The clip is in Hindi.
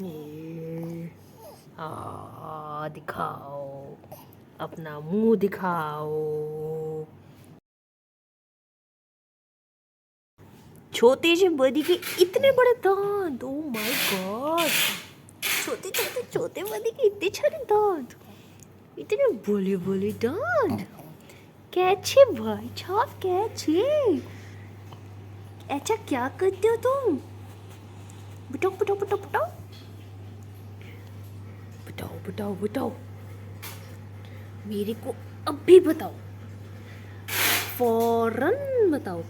ये दिखाओ, अपना मुंह दिखाओ। छोटे से बड़ी के इतने बड़े दांत, ओ माय गॉड। छोटे छोटे छोटे बड़ी के इतने सारे दांत, इतने बोले बोले दांत। कैचे भाई साहब, कैचे? ऐसा क्या करते हो तुम? बताओ बताओ बताओ बताओ बताओ बताओ बताओ, मेरे को अब भी बताओ, फौरन बताओ।